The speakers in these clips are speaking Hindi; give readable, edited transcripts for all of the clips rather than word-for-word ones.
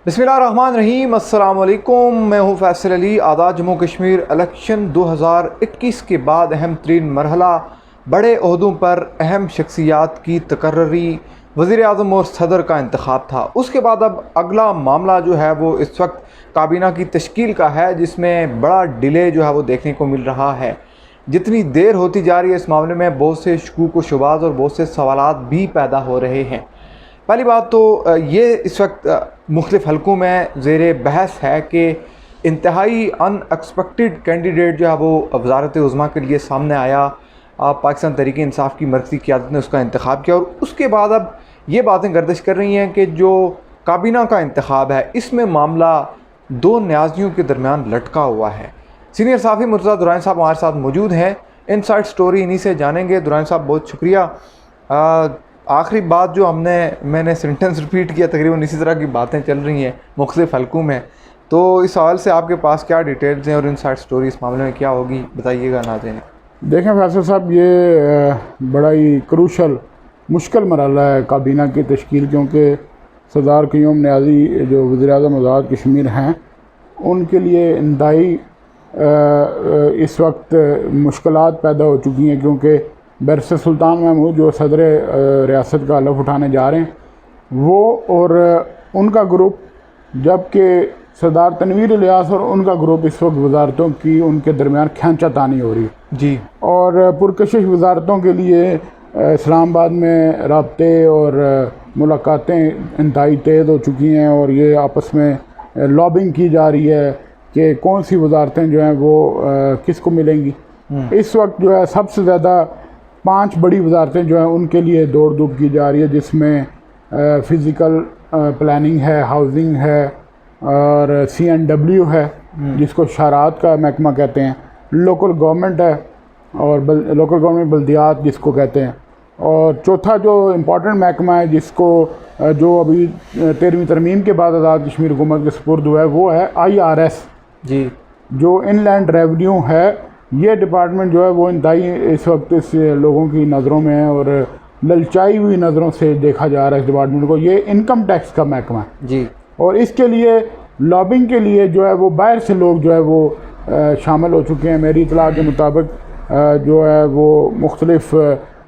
बिस्मिल्लाहिर्रहमानिर्रहीम, अस्सलाम वालेकुम। मैं हूँ फैसल अली। आज़ाद जम्मू कश्मीर इलेक्शन 2021 के बाद अहम तरीन मरहला, बड़े ओहदों पर अहम शख्सियात की तकर्री, वज़ीर आज़म और सदर का इंतखाब था। उसके बाद अब अगला मामला जो है वो इस वक्त काबीना की तश्कील का है, जिसमें बड़ा डिले जो है वो देखने को मिल रहा है। जितनी देर होती जा रही है इस मामले में बहुत से शकूक व शुबात और बहुत से सवालात भी पैदा हो रहे हैं। पहली बात तो ये इस वक्त मुख्तलिफ हलकों में ज़ेर बहस है कि इंतहाई अनएक्सपेक्टेड कैंडिडेट जो है वो वज़ारत उज़्मा के लिए सामने आया। पाकिस्तान तहरीक इंसाफ की मरकज़ी क़यादत ने उसका इंतखाब किया और उसके बाद अब ये बातें गर्दिश कर रही हैं कि जो काबीना का इंतखाब है इसमें मामला दो न्याज़ियों के दरमियान लटका हुआ है। सीनियर सहाफ़ी मुर्तज़ा दुरानी साहब हमारे साथ मौजूद हैं। इनसाइड स्टोरी इन्हीं से जानेंगे। दुरानी साहब बहुत शुक्रिया। आखिरी बात जो मैंने सेंटेंस रिपीट किया, तकरीबन इसी तरह की बातें चल रही हैं मुख्तलिफ हलकों में, तो इस सवाल से आपके पास क्या डिटेल्स हैं और इनसाइड स्टोरी इस मामले में क्या होगी, बताइएगा नाज़रीन। देखें फैसल साहब, ये बड़ा ही क्रूशल मुश्किल मरहला है काबीना की तश्कील, क्योंकि सरदार क़याम नियाज़ी जो वज़ीर-ए-आज़म आज़ाद कश्मीर हैं उनके लिए इंतहाई इस वक्त मुश्किलात पैदा हो चुकी हैं, क्योंकि बैरिस्टर सुल्तान महमूद जो सदर रियासत का हलफ उठाने जा रहे हैं वो और उनका ग्रुप, जबकि सरदार तनवीर इलियास और उनका ग्रुप इस वक्त वजारतों की उनके दरमियान खींचातानी हो रही है जी। और पुरकशिश वजारतों के लिए इस्लामाबाद में राब्ते और मुलाकातें इंतहाई तेज़ हो चुकी हैं और ये आपस में लॉबिंग की जा रही है कि कौन सी वजारतें जो हैं वो किसको मिलेंगी। इस वक्त जो है सबसे ज़्यादा 5 बड़ी वजारतें जो हैं उनके लिए दौड़ धूप की जा रही है, जिसमें फ़िज़िकल प्लानिंग है, हाउसिंग है और CNW है जिसको शरात का महकमा कहते हैं, लोकल गवर्नमेंट है और लोकल गवर्नमेंट बल्दियात जिसको कहते हैं, और चौथा जो इम्पोर्टेंट महकमा है जिसको जो अभी 13वीं तरमीम के बाद आज़ाद कश्मीर हुकूमत के सुपुर्द हुआ है वो है IRS जी, जो इनलैंड रेवेन्यू है। ये डिपार्टमेंट जो है वो इंतहाई इस वक्त इस लोगों की नज़रों में और ललचाई हुई नज़रों से देखा जा रहा है इस डिपार्टमेंट को। ये इनकम टैक्स का महकमा है जी, और इसके लिए लॉबिंग के लिए जो है वो बाहर से लोग जो है वो शामिल हो चुके हैं। मेरी इतला के मुताबिक जो है वो मुख्तलिफ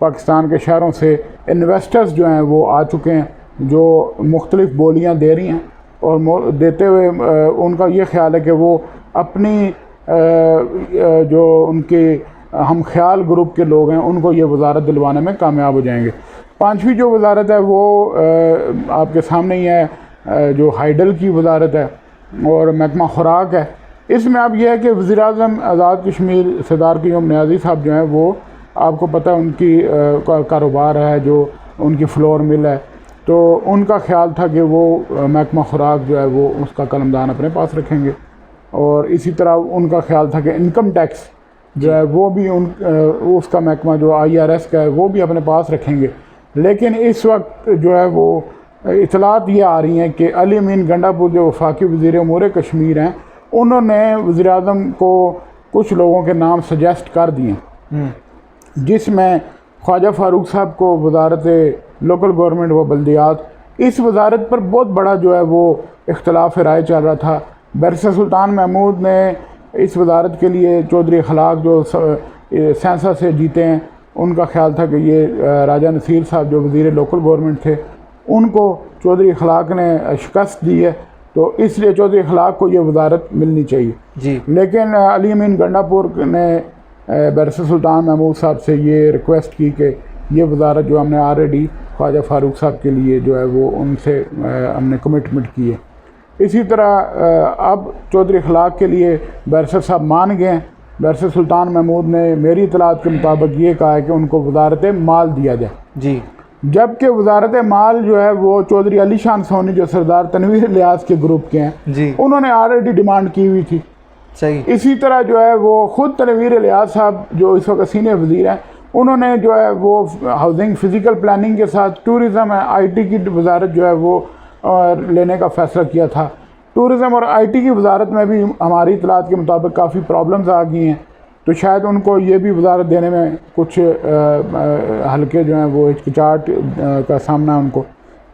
पाकिस्तान के शहरों से इन्वेस्टर्स जो हैं वो आ चुके हैं, जो मुख्तलिफ बोलियां दे रही हैं और देते हुए उनका ये ख्याल है कि वो अपनी जो उनके हम ख्याल ग्रुप के लोग हैं उनको ये वजारत दिलवाने में कामयाब हो जाएंगे। 5वीं जो वजारत है वो आपके सामने ही है, जो हाइडल की वजारत है और महकमा खुराक है। इसमें अब यह है कि वज़ीर-ए-आज़म आज़ाद कश्मीर सरदार क़याम नियाज़ी साहब जो हैं वो आपको पता है उनकी कारोबार है, जो उनकी फ्लोर मिल है, तो उनका ख्याल था कि वो महकमा खुराक जो है वो उसका कलमदान अपने पास रखेंगे, और इसी तरह उनका ख्याल था कि इनकम टैक्स जो है वो भी उसका महकमा जो IRS का है वो भी अपने पास रखेंगे। लेकिन इस वक्त जो है वो इतलात ये आ रही हैं कि अली अमीन गंडापुर जो वफाकी वज़ीर उमूर कश्मीर हैं उन्होंने वज़ीर-ए-आज़म को कुछ लोगों के नाम सजेस्ट कर दिए, जिसमें ख्वाजा फारूक साहब को वज़ारत लोकल गवर्नमेंट व बल्दियात, इस वज़ारत पर बहुत बड़ा जो है वो इख्तलाफ राय चल रहा था। बैरिस्टर सुल्तान महमूद ने इस वज़ारत के लिए चौधरी अखलाक जो सेंसा से जीते हैं उनका ख्याल था कि ये राजा नसीर साहब जो वज़ीर लोकल गवर्नमेंट थे उनको चौधरी अखलाक ने शिकस्त दी है, तो इसलिए चौधरी अखलाक को ये वज़ारत मिलनी चाहिए जी। लेकिन अली अमीन गंडापुर ने बैरिस्टर सुल्तान महमूद साहब से ये रिक्वेस्ट की कि ये वज़ारत जो हमने ऑलरेडी ख्वाजा फारूक साहब के लिए जो है वो उनसे हमने कमिटमेंट की है। इसी तरह अब चौधरी अखलाक के लिए बैरिस्टर साहब मान गए हैं। बैरिस्टर सुल्तान महमूद ने मेरी इतलात के मुताबिक ये कहा है कि उनको वज़ारत माल दिया जाए जी, जबकि वज़ारत माल जो है वो चौधरी अली शान सोनी जो सरदार तनवीर इलियास के ग्रुप के हैं जी, उन्होंने ऑलरेडी डिमांड की हुई थी। सही। इसी तरह जो है वो ख़ुद तनवीर इलियास साहब जो इस वक्त सीनियर वज़ीर हैं उन्होंने जो है वो हाउसिंग फ़िज़िकल प्लानिंग के साथ टूरिज़म है IT की वज़ारत जो है वो लेने का फ़ैसला किया था। टूरिज़म और IT की वज़ारत में भी हमारी इतलात के मुताबिक काफ़ी प्रॉब्लम्स आ गई हैं, तो शायद उनको ये भी वज़ारत देने में कुछ हल्के जो हैं वो हिचकिचाहट का सामना उनको।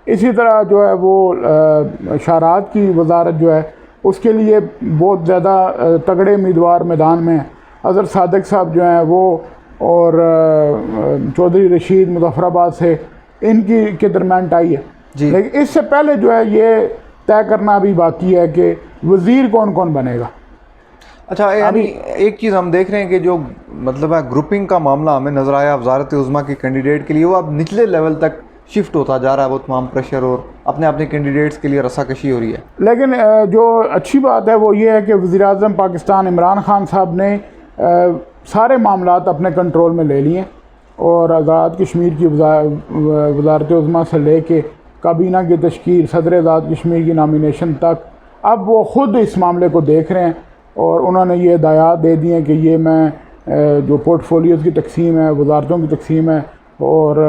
इसी तरह जो है वो शारात की वजारत जो है उसके लिए बहुत ज़्यादा तगड़े उम्मीदवार मैदान में हैं। अज़हर सादिक साहब जो हैं वो और चौधरी रशीद मुजफ्फराबाद से इनकी के दरमियान टाई है जी। लेकिन इससे पहले जो है ये तय करना अभी बाकी है कि वज़ीर कौन कौन बनेगा। अच्छा, यानी एक चीज़ हम देख रहे हैं कि जो मतलब है ग्रुपिंग का मामला हमें नज़र आया वज़ारत उज़्मा के कैंडिडेट के लिए, वो अब निचले लेवल तक शिफ्ट होता जा रहा है, वो तमाम प्रेशर और अपने कैंडिडेट्स के लिए रस्साकशी हो रही है। लेकिन जो अच्छी बात है वो ये है कि वज़ीर-ए-आज़म पाकिस्तान इमरान खान साहब ने सारे मामलात अपने कंट्रोल में ले लिए और आज़ाद कश्मीर की वज़ारत उज़्मा से ले के काबीना की तश्कील, सदर आज़ाद कश्मीर की नामिनेशन तक अब वो ख़ुद इस मामले को देख रहे हैं और उन्होंने ये हिदायत दे दी हैं कि ये मैं जो पोर्टफोलियोज़ की तकसीम है, वज़ारतों की तकसीम है और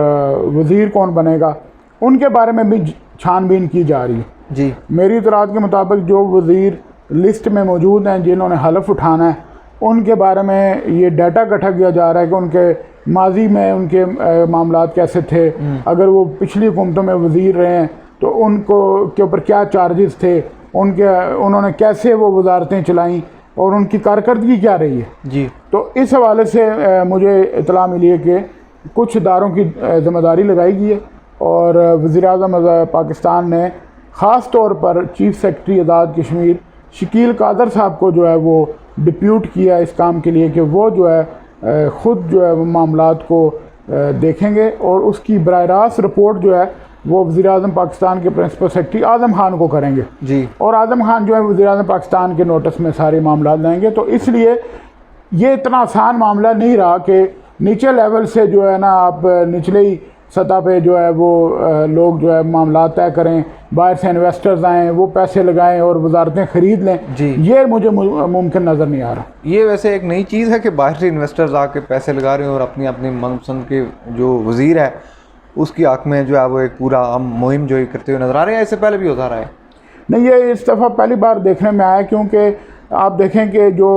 वज़ीर कौन बनेगा उनके बारे में भी छानबीन की जा रही है जी। मेरी इतलात के मुताबिक जो वज़ीर लिस्ट में मौजूद हैं जिन्होंने हलफ उठाना है उनके बारे में ये डाटा इकट्ठा किया जा रहा है कि उनके माजी में उनके मामलात कैसे थे, अगर वो पिछली हुकूमतों में वज़ीर रहे हैं तो उनको के ऊपर क्या चार्जेस थे, उन्होंने कैसे वो वजारतें चलाईं और उनकी कारकर्दगी क्या रही है जी। तो इस हवाले से मुझे इतला मिली है कि कुछ इदारों की ज़िम्मेदारी लगाई गई है और वज़ीर-ए-आज़म पाकिस्तान ने ख़ास तौर पर चीफ़ सेक्रेटरी आज़ाद कश्मीर शकील कादर साहब को जो है वो डिप्यूट किया इस काम के लिए कि वो जो है ख़ुद जो है वो मामलात को देखेंगे और उसकी बराह रास्त रिपोर्ट जो है वो वज़ीर-ए-आज़म पाकिस्तान के प्रिंसिपल सेक्रेटरी आज़म खान को करेंगे जी। और आज़म खान जो है वज़ीर-ए-आज़म पाकिस्तान के नोटिस में सारे मामला लाएंगे। तो इसलिए ये इतना आसान मामला नहीं रहा कि नीचे लेवल से जो है ना आप निचले ही सतह पे जो है वो लोग जो है मामला तय करें, बाहर से इन्वेस्टर्स आएँ, वो पैसे लगाएं और वजारतें ख़रीद लें जी। ये मुझे मुमकिन नज़र नहीं आ रहा। ये वैसे एक नई चीज़ है कि बाहर से इन्वेस्टर्स आके पैसे लगा रहे हैं और अपनी अपनी मनपसंद के जो वज़ीर है उसकी आँख में जो है वो एक पूरा मुहिम जो करते हुए नज़र आ रहे हैं। इससे पहले भी होता रहा है? नहीं, ये इस दफ़ा पहली बार देखने में आया क्योंकि आप देखें कि जो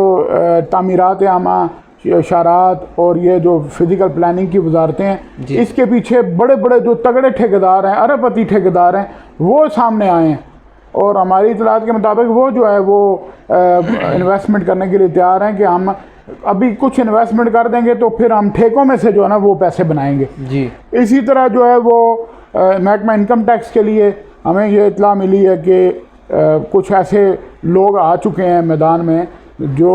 तामीरात आमा, शारात और ये जो फिज़िकल प्लानिंग की वजारतें हैं इसके पीछे बड़े बड़े जो तगड़े ठेकेदार हैं, अरबपति ठेकेदार हैं, वो सामने आए हैं और हमारी इतलात के मुताबिक वो जो है वो इन्वेस्टमेंट करने के लिए तैयार हैं कि हम अभी कुछ इन्वेस्टमेंट कर देंगे तो फिर हम ठेकों में से जो है ना वो पैसे बनाएंगे जी। इसी तरह जो है वो महकमा इनकम टैक्स के लिए हमें ये इतला मिली है कि कुछ ऐसे लोग आ चुके हैं मैदान में जो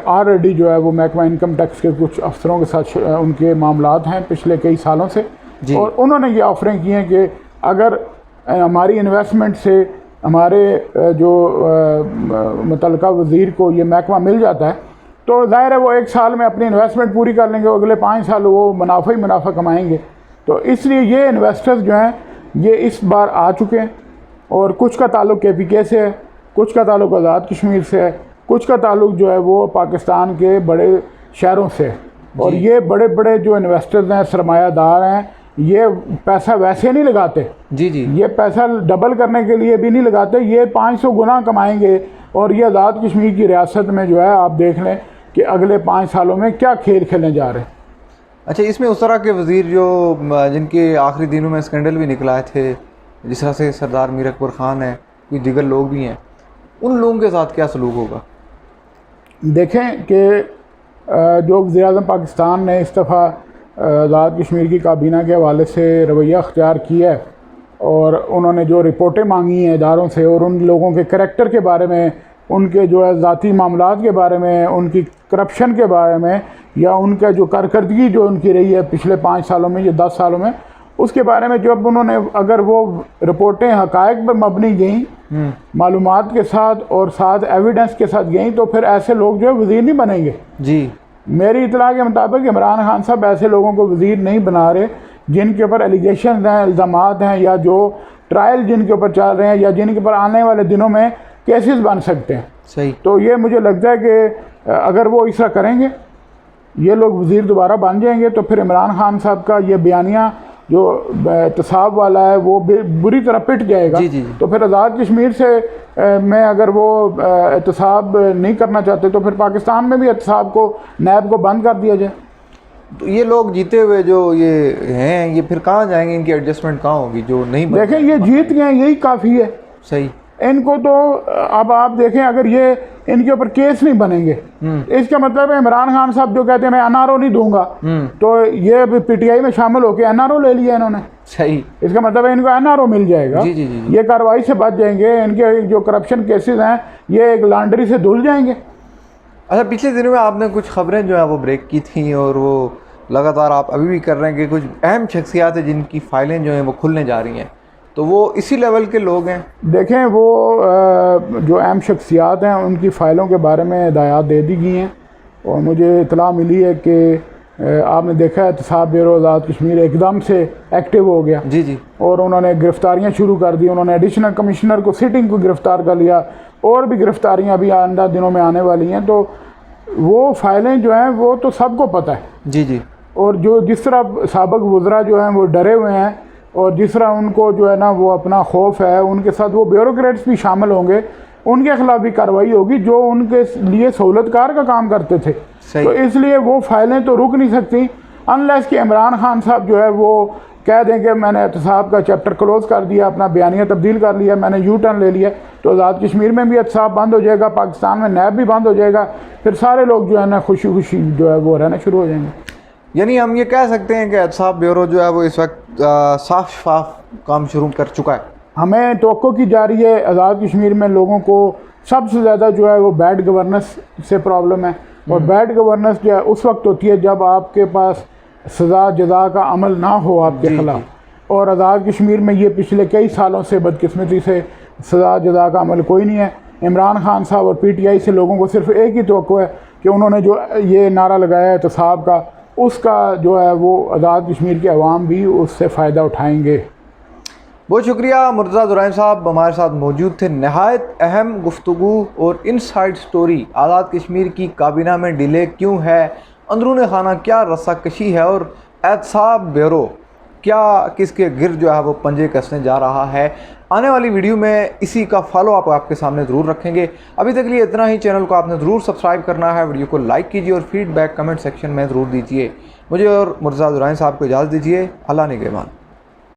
ऑलरेडी जो है वो महकमा इनकम टैक्स के कुछ अफसरों के साथ उनके मामलात हैं पिछले कई सालों से और उन्होंने ये ऑफरें की हैं कि अगर हमारी इन्वेस्टमेंट से हमारे जो मुतल्लिका वज़ीर को ये महकमा मिल जाता है तो ज़ाहिर है वो एक साल में अपनी इन्वेस्टमेंट पूरी कर लेंगे, अगले 5 साल वो मुनाफा ही मुनाफा कमाएंगे। तो इसलिए ये इन्वेस्टर्स जो हैं ये इस बार आ चुके हैं और कुछ का ताल्लुक़ KPK से है, कुछ का ताल्लुक़ आज़ाद कश्मीर से है, कुछ का ताल्लुक़ जो है वो पाकिस्तान के बड़े शहरों से है और ये बड़े बड़े जो इन्वेस्टर्स हैं, सरमायादार हैं, ये पैसा वैसे नहीं लगाते जी, ये पैसा डबल करने के लिए भी नहीं लगाते, ये 500 गुना कमाएंगे और ये आज़ाद कश्मीर की रियासत में जो है आप देख लें कि अगले 5 सालों में क्या खेल खेलने जा रहे हैं। अच्छा, इसमें उस तरह के वज़ीर जो जिनके आखिरी दिनों में स्कैंडल भी निकलाए थे, जिस तरह से सरदार मीर अकबर ख़ान है, कोई दिगर लोग भी हैं, उन लोगों के साथ क्या सलूक होगा? देखें कि जो वज़ीर-ए-आज़म पाकिस्तान ने इस दफ़ा आज़ाद कश्मीर की काबीना के हवाले से रवैया अख्तियार किया है और उन्होंने जो रिपोर्टें मांगी हैं इदारों से और उन लोगों के करैक्टर के बारे में, उनके जो है ज़ाती मामलात के बारे में, उनकी करप्शन के बारे में या उनका जो कारकर्दगी जो उनकी रही है पिछले 5 सालों में या 10 सालों में, उसके बारे में जब उन्होंने अगर वो रिपोर्टें हक़ाइक़ पर मबनी गई, मालूमात के साथ और साथ एविडेंस के साथ गई तो फिर ऐसे लोग जो है वज़ीर नहीं बनेंगे जी। मेरी इतला के मुताबिक इमरान खान साहब ऐसे लोगों को वज़ीर नहीं बना रहे जिनके ऊपर एलिगेशन हैं, इल्ज़ामात हैं या जो ट्रायल जिनके ऊपर चल रहे हैं या जिनके ऊपर आने वाले दिनों में केसेस बन सकते हैं। सही। तो ये मुझे लगता है कि अगर वो ऐसा करेंगे, ये लोग वज़ीर दोबारा बन जाएंगे तो फिर इमरान खान साहब का ये बयानिया जो एहतसाब वाला है वो बुरी तरह पिट जाएगा जी। तो फिर आज़ाद कश्मीर से में अगर वो एहतसाब नहीं करना चाहते तो फिर पाकिस्तान में भी एहतसाब को नैब को बंद कर दिया जाए। तो ये लोग जीते हुए जो ये हैं, ये फिर कहाँ जाएंगे? इनकी एडजस्टमेंट कहाँ होगी जो नहीं बन देखें ये जीत गए, यही काफ़ी है। सही। इनको तो अब आप देखें, अगर ये इनके ऊपर केस नहीं बनेंगे, इसका मतलब है इमरान खान साहब जो कहते हैं मैं एनआरओ नहीं दूंगा, तो ये पीटीआई में शामिल होकर एनआरओ ले लिया इन्होंने। सही। इसका मतलब है इनको एनआरओ मिल जाएगा। जी, जी, जी, जी। ये कार्रवाई से बच जाएंगे। इनके जो करप्शन केसेस हैं ये एक लॉन्ड्री से धुल जाएंगे। अच्छा, पिछले दिनों में आपने कुछ खबरें जो है वो ब्रेक की थी और वो लगातार आप अभी भी कर रहे हैं कि कुछ अहम शख्सियात हैं जिनकी फाइलें जो हैं वो खुलने जा रही हैं, तो वो इसी लेवल के लोग हैं? देखें वो जो अहम शख्सियात हैं उनकी फ़ाइलों के बारे में हिदायत दे दी गई हैं और मुझे इतला मिली है कि आपने देखा है एहतसाब ब्यूरो आज़ाद कश्मीर एकदम से एक्टिव हो गया। जी जी। और उन्होंने गिरफ़्तारियाँ शुरू कर दी। उन्होंने एडिशनल कमिश्नर को सिटिंग को गिरफ़्तार कर लिया और भी गिरफ़्तारियाँ अभी आइंदा दिनों में आने वाली हैं। तो वो फ़ाइलें जो हैं वो तो सबको पता है। जी जी। और जो जिस तरह साबिक़ वज़रा जो हैं वो डरे हुए हैं और जिस तरह उनको जो है ना वो अपना खौफ है, उनके साथ वो ब्यूरोक्रेट्स भी शामिल होंगे, उनके खिलाफ भी कार्रवाई होगी जो उनके लिए सहूलतकार का काम करते थे। तो इसलिए वो फाइलें तो रुक नहीं सकती अनलेस कि इमरान खान साहब जो है वो कह दें कि मैंने एहतसाब का चैप्टर क्लोज़ कर दिया, अपना बयानिया तब्दील कर लिया, मैंने यू टर्न ले लिया, तो आज़ाद कश्मीर में भी एहतसाब बंद हो जाएगा, पाकिस्तान में नैब भी बंद हो जाएगा, फिर सारे लोग जो है ना खुशी खुशी जो है वो रहना शुरू हो जाएंगे। यानी हम ये कह सकते हैं कि एहतसाब ब्यूरो जो है वो इस वक्त साफ शफाफ काम शुरू कर चुका है। हमें तवक्को की जा रही है आज़ाद कश्मीर में लोगों को सबसे ज़्यादा जो है वो बैड गवर्नेंस से प्रॉब्लम है। और बैड गवर्नेंस जो है उस वक्त होती है जब आपके पास सज़ा जज़ा का अमल ना हो आपके ख़िलाफ़। और आज़ाद कश्मीर में ये पिछले कई सालों से बदकिस्मती से सज़ा जज़ा का अमल कोई नहीं है। इमरान खान साहब और पीटीआई से लोगों को सिर्फ एक ही तवक्को है कि उन्होंने जो ये नारा लगाया है एहतसाब का, उसका जो है वो आज़ाद कश्मीर के अवाम भी उससे फ़ायदा उठाएंगे। बहुत शुक्रिया मुर्तज़ा दुरानी साहब हमारे साथ मौजूद थे। नहायत अहम गुफ्तगू और इनसाइड स्टोरी, आज़ाद कश्मीर की काबीना में डिले क्यों है, अंदरून खाना क्या रस्साकशी है और एहतसाब ब्यूरो क्या किसके गिर जो है वो पंजे कसने जा रहा है। आने वाली वीडियो में इसी का फॉलो अप आपके सामने ज़रूर रखेंगे। अभी तक के लिए इतना ही। चैनल को आपने ज़रूर सब्सक्राइब करना है, वीडियो को लाइक कीजिए और फीडबैक कमेंट सेक्शन में ज़रूर दीजिए। मुझे और मुर्तज़ा दुरानी साहब को इजाज़त दीजिए। अल्लाह निगहबान।